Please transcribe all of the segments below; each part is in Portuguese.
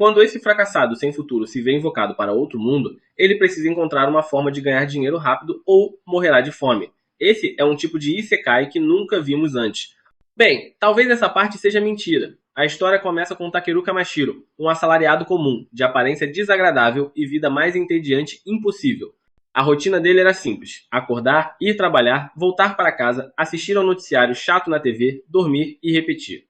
Quando esse fracassado sem futuro se vê invocado para outro mundo, ele precisa encontrar uma forma de ganhar dinheiro rápido ou morrerá de fome. Esse é um tipo de Isekai que nunca vimos antes. Bem, talvez essa parte seja mentira. A história começa com Takeru Kamashiro, um assalariado comum, de aparência desagradável e vida mais entediante impossível. A rotina dele era simples: acordar, ir trabalhar, voltar para casa, assistir ao noticiário chato na TV, dormir e repetir.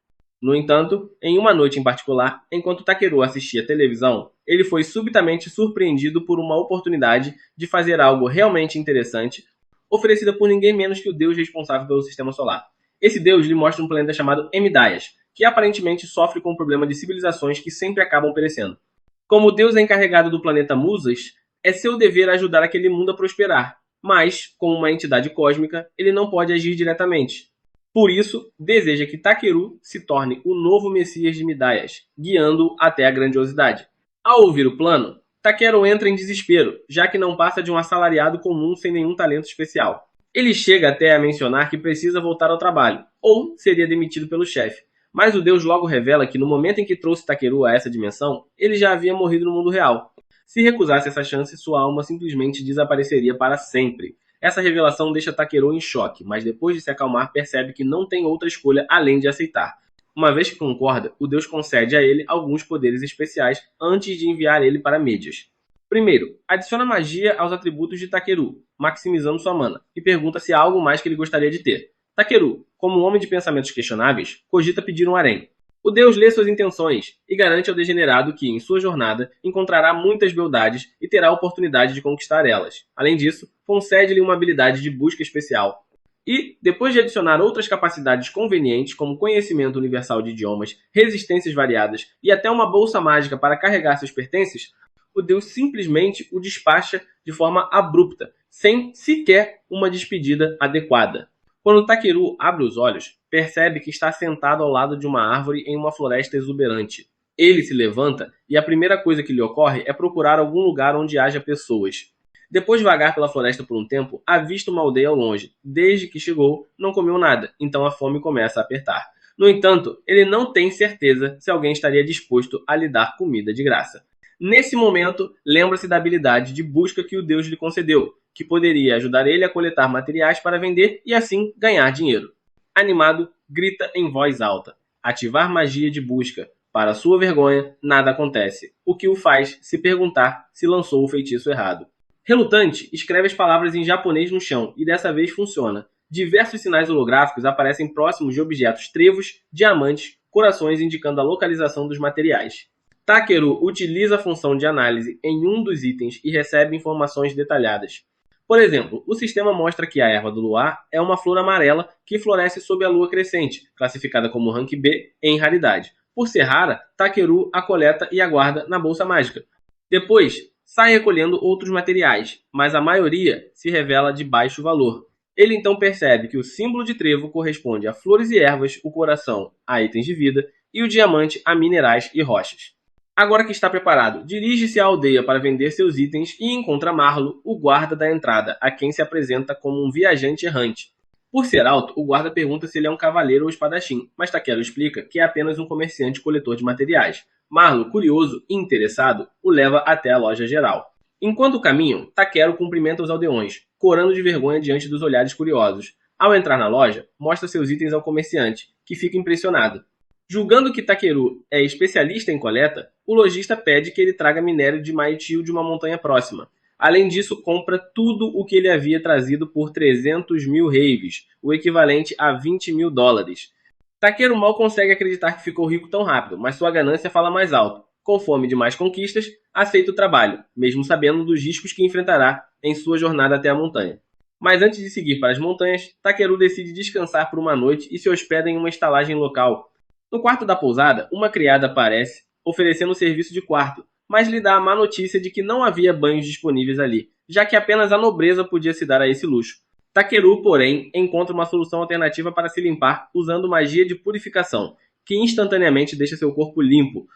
No entanto, em uma noite em particular, enquanto Takeru assistia televisão, ele foi subitamente surpreendido por uma oportunidade de fazer algo realmente interessante, oferecida por ninguém menos que o deus responsável pelo sistema solar. Esse deus lhe mostra um planeta chamado Emidaias, que aparentemente sofre com o problema de civilizações que sempre acabam perecendo. Como o deus é encarregado do planeta Musas, é seu dever ajudar aquele mundo a prosperar, mas, como uma entidade cósmica, ele não pode agir diretamente. Por isso, deseja que Takeru se torne o novo Messias de Midaias, guiando-o até a grandiosidade. Ao ouvir o plano, Takeru entra em desespero, já que não passa de um assalariado comum sem nenhum talento especial. Ele chega até a mencionar que precisa voltar ao trabalho, ou seria demitido pelo chefe, mas o deus logo revela que no momento em que trouxe Takeru a essa dimensão, ele já havia morrido no mundo real. Se recusasse essa chance, sua alma simplesmente desapareceria para sempre. Essa revelação deixa Takeru em choque, mas depois de se acalmar percebe que não tem outra escolha além de aceitar. Uma vez que concorda, o deus concede a ele alguns poderes especiais antes de enviar ele para Medias. Primeiro, adiciona magia aos atributos de Takeru, maximizando sua mana, e pergunta se há algo mais que ele gostaria de ter. Takeru, como um homem de pensamentos questionáveis, cogita pedir um harém. O deus lê suas intenções e garante ao degenerado que, em sua jornada, encontrará muitas beldades e terá a oportunidade de conquistar elas. Além disso, concede-lhe uma habilidade de busca especial. E, depois de adicionar outras capacidades convenientes, como conhecimento universal de idiomas, resistências variadas e até uma bolsa mágica para carregar seus pertences, o deus simplesmente o despacha de forma abrupta, sem sequer uma despedida adequada. Quando Takeru abre os olhos, percebe que está sentado ao lado de uma árvore em uma floresta exuberante. Ele se levanta e a primeira coisa que lhe ocorre é procurar algum lugar onde haja pessoas. Depois de vagar pela floresta por um tempo, avista uma aldeia ao longe. Desde que chegou, não comeu nada, então a fome começa a apertar. No entanto, ele não tem certeza se alguém estaria disposto a lhe dar comida de graça. Nesse momento, lembra-se da habilidade de busca que o deus lhe concedeu, que poderia ajudar ele a coletar materiais para vender e assim ganhar dinheiro. Animado, grita em voz alta: ativar magia de busca. Para sua vergonha, nada acontece, o que o faz se perguntar se lançou o feitiço errado. Relutante, escreve as palavras em japonês no chão e dessa vez funciona. Diversos sinais holográficos aparecem próximos de objetos trevos, diamantes, corações indicando a localização dos materiais. Takeru utiliza a função de análise em um dos itens e recebe informações detalhadas. Por exemplo, o sistema mostra que a erva do luar é uma flor amarela que floresce sob a lua crescente, classificada como rank B em raridade. Por ser rara, Takeru a coleta e a guarda na bolsa mágica. Depois, sai recolhendo outros materiais, mas a maioria se revela de baixo valor. Ele então percebe que o símbolo de trevo corresponde a flores e ervas, o coração a itens de vida e o diamante a minerais e rochas. Agora que está preparado, dirige-se à aldeia para vender seus itens e encontra Marlo, o guarda da entrada, a quem se apresenta como um viajante errante. Por ser alto, o guarda pergunta se ele é um cavaleiro ou espadachim, mas Takeru explica que é apenas um comerciante coletor de materiais. Marlo, curioso e interessado, o leva até a loja geral. Enquanto caminham, Takeru cumprimenta os aldeões, corando de vergonha diante dos olhares curiosos. Ao entrar na loja, mostra seus itens ao comerciante, que fica impressionado. Julgando que Takeru é especialista em coleta, o lojista pede que ele traga minério de Maitio de uma montanha próxima. Além disso, compra tudo o que ele havia trazido por 300 mil reives, o equivalente a 20 mil dólares. Takeru mal consegue acreditar que ficou rico tão rápido, mas sua ganância fala mais alto. Com fome de mais conquistas, aceita o trabalho, mesmo sabendo dos riscos que enfrentará em sua jornada até a montanha. Mas antes de seguir para as montanhas, Takeru decide descansar por uma noite e se hospeda em uma estalagem local. No quarto da pousada, uma criada aparece, oferecendo o serviço de quarto, mas lhe dá a má notícia de que não havia banhos disponíveis ali, já que apenas a nobreza podia se dar a esse luxo. Takeru, porém, encontra uma solução alternativa para se limpar usando magia de purificação, que instantaneamente deixa seu corpo limpo.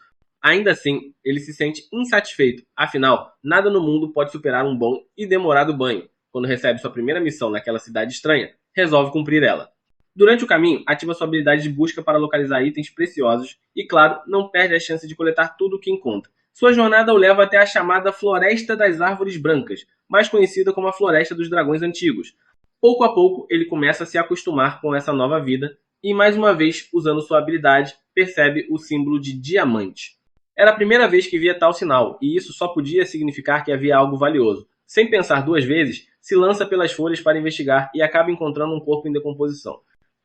Ainda assim, ele se sente insatisfeito, afinal, nada no mundo pode superar um bom e demorado banho. Quando recebe sua primeira missão naquela cidade estranha, resolve cumprir ela. Durante o caminho, ativa sua habilidade de busca para localizar itens preciosos e, claro, não perde a chance de coletar tudo o que encontra. Sua jornada o leva até a chamada Floresta das Árvores Brancas, mais conhecida como a Floresta dos Dragões Antigos. Pouco a pouco, ele começa a se acostumar com essa nova vida e, mais uma vez, usando sua habilidade, percebe o símbolo de diamante. Era a primeira vez que via tal sinal, e isso só podia significar que havia algo valioso. Sem pensar duas vezes, se lança pelas folhas para investigar e acaba encontrando um corpo em decomposição.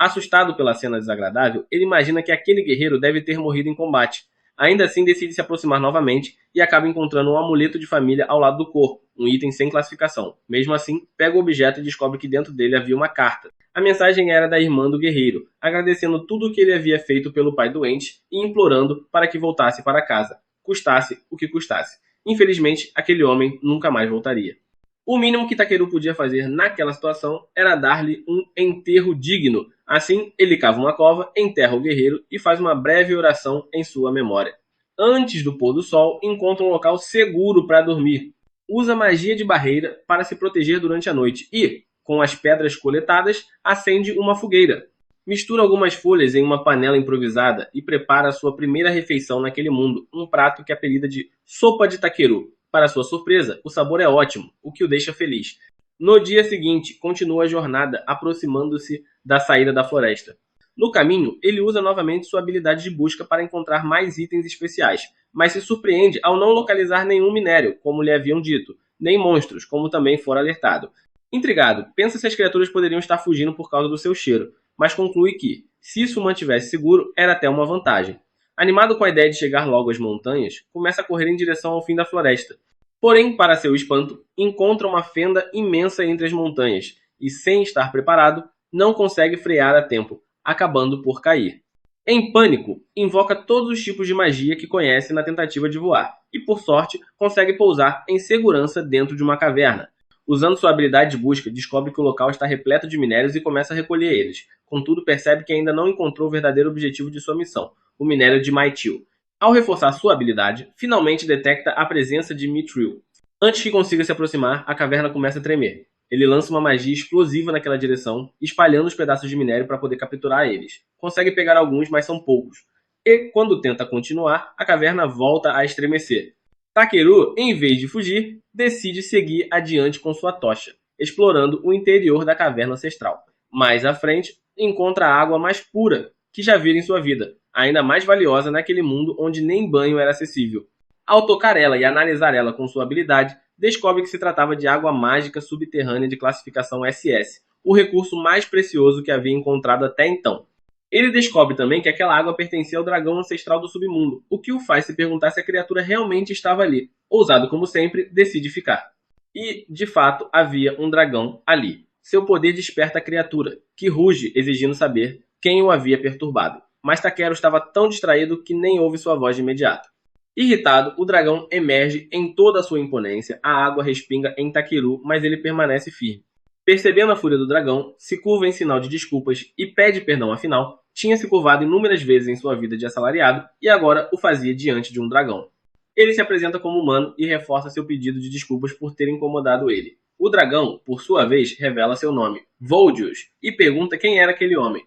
Assustado pela cena desagradável, ele imagina que aquele guerreiro deve ter morrido em combate. Ainda assim, decide se aproximar novamente e acaba encontrando um amuleto de família ao lado do corpo, um item sem classificação. Mesmo assim, pega o objeto e descobre que dentro dele havia uma carta. A mensagem era da irmã do guerreiro, agradecendo tudo o que ele havia feito pelo pai doente e implorando para que voltasse para casa, custasse o que custasse. Infelizmente, aquele homem nunca mais voltaria. O mínimo que Takeru podia fazer naquela situação era dar-lhe um enterro digno. Assim, ele cava uma cova, enterra o guerreiro e faz uma breve oração em sua memória. Antes do pôr do sol, encontra um local seguro para dormir. Usa magia de barreira para se proteger durante a noite e, com as pedras coletadas, acende uma fogueira. Mistura algumas folhas em uma panela improvisada e prepara a sua primeira refeição naquele mundo, um prato que apelida de Sopa de Takeru. Para sua surpresa, o sabor é ótimo, o que o deixa feliz. No dia seguinte, continua a jornada, aproximando-se da saída da floresta. No caminho, ele usa novamente sua habilidade de busca para encontrar mais itens especiais, mas se surpreende ao não localizar nenhum minério, como lhe haviam dito, nem monstros, como também fora alertado. Intrigado, pensa se as criaturas poderiam estar fugindo por causa do seu cheiro, mas conclui que, se isso o mantivesse seguro, era até uma vantagem. Animado com a ideia de chegar logo às montanhas, começa a correr em direção ao fim da floresta. Porém, para seu espanto, encontra uma fenda imensa entre as montanhas e, sem estar preparado, não consegue frear a tempo, acabando por cair. Em pânico, invoca todos os tipos de magia que conhece na tentativa de voar e, por sorte, consegue pousar em segurança dentro de uma caverna. Usando sua habilidade de busca, descobre que o local está repleto de minérios e começa a recolher eles. Contudo, percebe que ainda não encontrou o verdadeiro objetivo de sua missão, o minério de Mytil. Ao reforçar sua habilidade, finalmente detecta a presença de Mithril. Antes que consiga se aproximar, a caverna começa a tremer. Ele lança uma magia explosiva naquela direção, espalhando os pedaços de minério para poder capturar eles. Consegue pegar alguns, mas são poucos. E, quando tenta continuar, a caverna volta a estremecer. Takeru, em vez de fugir, decide seguir adiante com sua tocha, explorando o interior da caverna ancestral. Mais à frente, encontra a água mais pura que já vira em sua vida, ainda mais valiosa naquele mundo onde nem banho era acessível. Ao tocar ela e analisar ela com sua habilidade, descobre que se tratava de água mágica subterrânea de classificação SS, o recurso mais precioso que havia encontrado até então. Ele descobre também que aquela água pertencia ao dragão ancestral do submundo, o que o faz se perguntar se a criatura realmente estava ali. Ousado como sempre, decide ficar. E, de fato, havia um dragão ali. Seu poder desperta a criatura, que ruge exigindo saber quem o havia perturbado. Mas Takeru estava tão distraído que nem ouve sua voz de imediato. Irritado, o dragão emerge em toda a sua imponência, a água respinga em Takeru, mas ele permanece firme. Percebendo a fúria do dragão, se curva em sinal de desculpas e pede perdão afinal, tinha se curvado inúmeras vezes em sua vida de assalariado e agora o fazia diante de um dragão. Ele se apresenta como humano e reforça seu pedido de desculpas por ter incomodado ele. O dragão, por sua vez, revela seu nome, Voldius, e pergunta quem era aquele homem.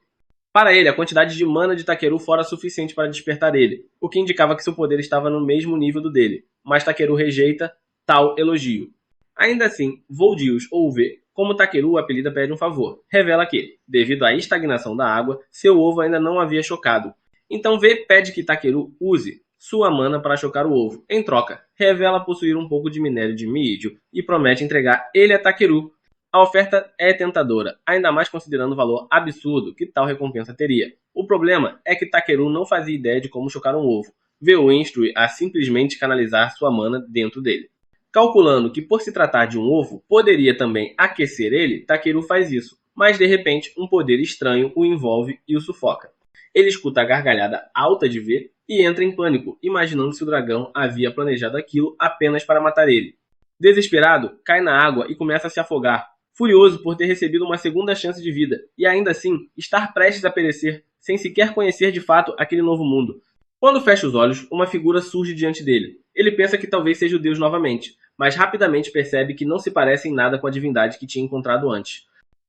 Para ele, a quantidade de mana de Takeru fora suficiente para despertar ele, o que indicava que seu poder estava no mesmo nível do dele, mas Takeru rejeita tal elogio. Ainda assim, Voldius ouve como Takeru o apelida pede um favor. Revela que, devido à estagnação da água, seu ovo ainda não havia chocado. Então V pede que Takeru use sua mana para chocar o ovo. Em troca, revela possuir um pouco de minério de mídio e promete entregar ele a Takeru. A oferta é tentadora, ainda mais considerando o valor absurdo que tal recompensa teria. O problema é que Takeru não fazia ideia de como chocar um ovo. V o instrui a simplesmente canalizar sua mana dentro dele. Calculando que por se tratar de um ovo, poderia também aquecer ele, Takeru faz isso, mas de repente um poder estranho o envolve e o sufoca. Ele escuta a gargalhada alta de V e entra em pânico, imaginando se o dragão havia planejado aquilo apenas para matar ele. Desesperado, cai na água e começa a se afogar, furioso por ter recebido uma segunda chance de vida e ainda assim estar prestes a perecer, sem sequer conhecer de fato aquele novo mundo. Quando fecha os olhos, uma figura surge diante dele. Ele pensa que talvez seja o Deus novamente, mas rapidamente percebe que não se parece em nada com a divindade que tinha encontrado antes.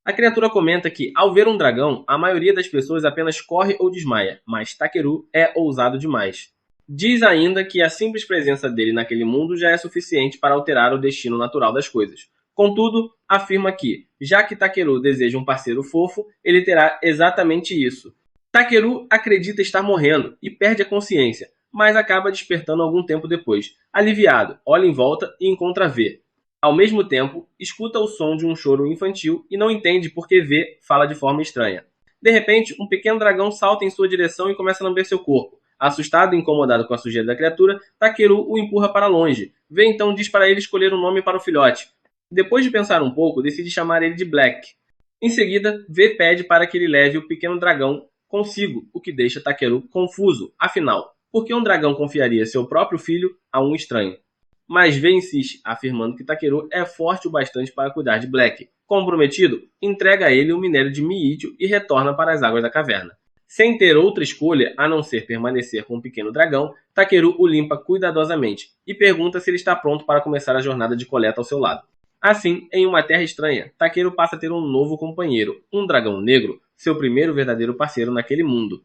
A criatura comenta que, ao ver um dragão, a maioria das pessoas apenas corre ou desmaia, mas Takeru é ousado demais. Diz ainda que a simples presença dele naquele mundo já é suficiente para alterar o destino natural das coisas. Contudo, afirma que, já que Takeru deseja um parceiro fofo, ele terá exatamente isso. Takeru acredita estar morrendo e perde a consciência, mas acaba despertando algum tempo depois. Aliviado, olha em volta e encontra V. Ao mesmo tempo, escuta o som de um choro infantil e não entende por que V fala de forma estranha. De repente, um pequeno dragão salta em sua direção e começa a lamber seu corpo. Assustado e incomodado com a sujeira da criatura, Takeru o empurra para longe. V então diz para ele escolher um nome para o filhote. Depois de pensar um pouco, decide chamar ele de Black. Em seguida, V pede para que ele leve o pequeno dragão consigo, o que deixa Takeru confuso. Afinal, por que um dragão confiaria seu próprio filho a um estranho? Mas V insiste, afirmando que Takeru é forte o bastante para cuidar de Black. Comprometido, entrega a ele o minério de Miítio e retorna para as águas da caverna. Sem ter outra escolha a não ser permanecer com o pequeno dragão, Takeru o limpa cuidadosamente e pergunta se ele está pronto para começar a jornada de coleta ao seu lado. Assim, em uma terra estranha, Takeru passa a ter um novo companheiro, um dragão negro, seu primeiro verdadeiro parceiro naquele mundo.